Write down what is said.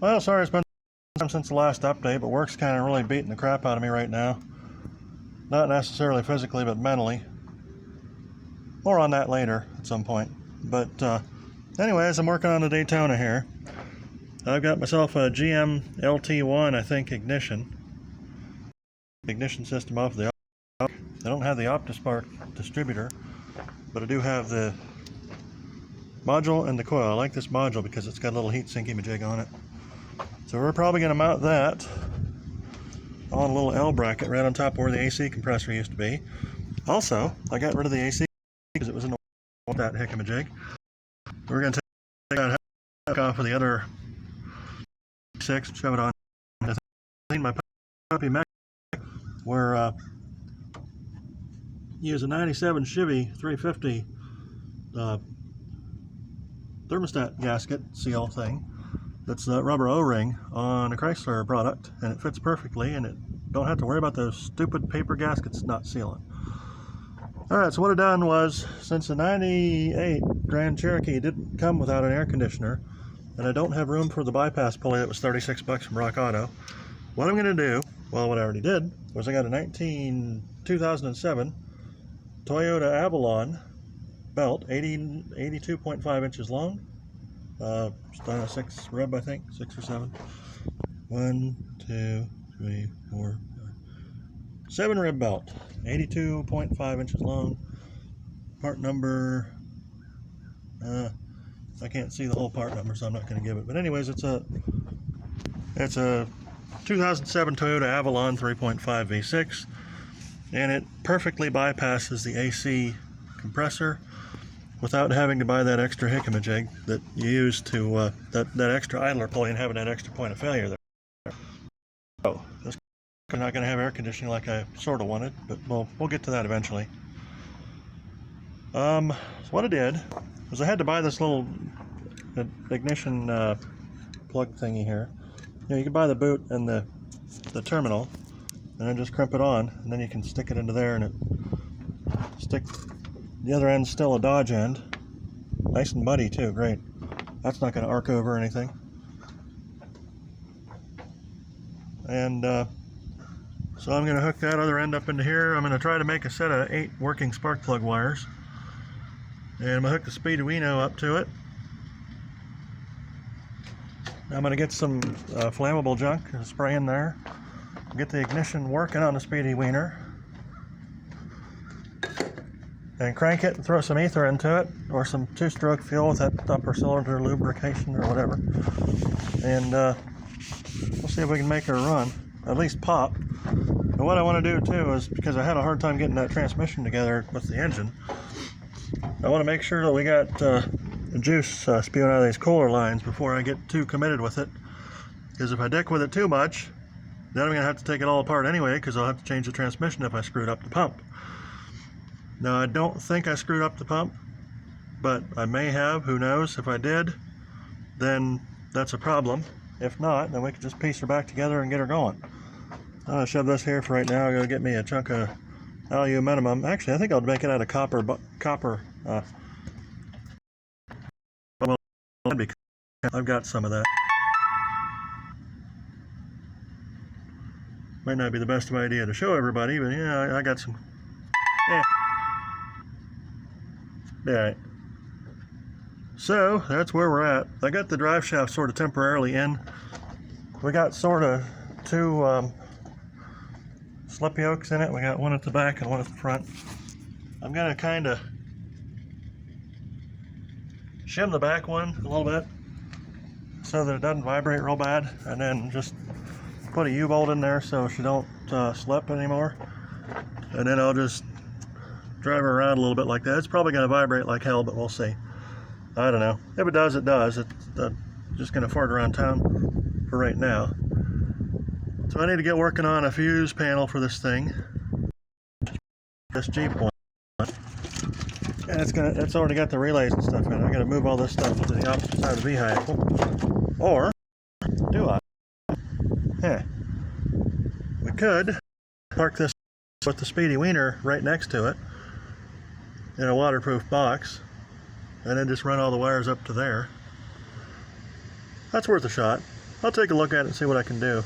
Well, sorry it's been time since the last update, but work's kind of really beating the crap out of me right now. Not necessarily physically, but mentally. More on that later at some point. But anyways, I'm working on the Daytona here. I've got myself a GM LT1, I think, ignition system off the. I don't have the OptiSpark distributor, but I do have the module and the coil. I like this module because it's got a little heat sinky jig on it. So we're probably going to mount that on a little L bracket right on top of where the AC compressor used to be. Also, I got rid of the AC because it was in that hickamajig. We're going to take that off of the other 6 and shove it on. I clean my puppy mech. We're use a 97 Chevy 350 thermostat gasket seal thing. That's a rubber O-ring on a Chrysler product, and it fits perfectly, and it don't have to worry about those stupid paper gaskets not sealing. Alright, so what I done was, since the 98 Grand Cherokee didn't come without an air conditioner, and I don't have room for the bypass pulley that was 36 bucks from Rock Auto, what I'm going to do, well, what I already did, was I got a 2007 Toyota Avalon belt, 82.5 inches long. It's on a 6 rib, I think, 6 or 7. 1, 2, 3, 4, 5. 7 rib belt, 82.5 inches long. Part number, I can't see the whole part number, so I'm not going to give it. But anyways, it's a 2007 Toyota Avalon 3.5 V6, and it perfectly bypasses the AC compressor without having to buy that extra hickamajig that you use to that extra idler pulley and having that extra point of failure there. So this is not going to have air conditioning like I sort of wanted, but we'll get to that eventually. So what I did was I had to buy this little ignition plug thingy here. You know, you can buy the boot and the terminal, and then just crimp it on, and then you can stick it into there, and the other end's still a Dodge end. Nice and muddy too, great. That's not going to arc over or anything. And so I'm going to hook that other end up into here. I'm going to try to make a set of 8 working spark plug wires. And I'm going to hook the Speeduino up to it. I'm going to get some flammable junk and spray in there. Get the ignition working on the Speedy Wiener. And crank it and throw some ether into it, or some 2-stroke fuel with that upper cylinder lubrication or whatever. And we'll see if we can make her run, at least pop. And what I want to do too is, because I had a hard time getting that transmission together with the engine, I want to make sure that we got juice spewing out of these cooler lines before I get too committed with it. Because if I dick with it too much, then I'm going to have to take it all apart anyway, because I'll have to change the transmission if I screwed up the pump. Now, I don't think I screwed up the pump, but I may have, who knows. If I did, then that's a problem. If not, then we can just piece her back together and get her going. I'm going to shove this here for right now. I'm going to get me a chunk of aluminum. Actually, I think I'll make it out of copper. Because I've got some of that. Might not be the best idea to show everybody, but yeah, I got some. Yeah. Alright, so that's where we're at. I got the drive shaft sort of temporarily in. We got sort of 2 slip yokes in it. We got one at the back and one at the front. I'm going to kind of shim the back one a little bit so that it doesn't vibrate real bad, and then just put a U-bolt in there so she don't slip anymore. And then I'll just drive her around a little bit like that. It's probably going to vibrate like hell, but we'll see. I don't know. If it does, it does. It's just going to fart around town for right now. So I need to get working on a fuse panel for this thing. This Jeep one. And it's already got the relays and stuff in it. I got to move all this stuff to the opposite side of the vehicle. Or do I? Yeah. We could park this with the Speedy Wiener right next to it in a waterproof box, and then just run all the wires up to there. That's worth a shot. I'll take a look at it and see what I can do.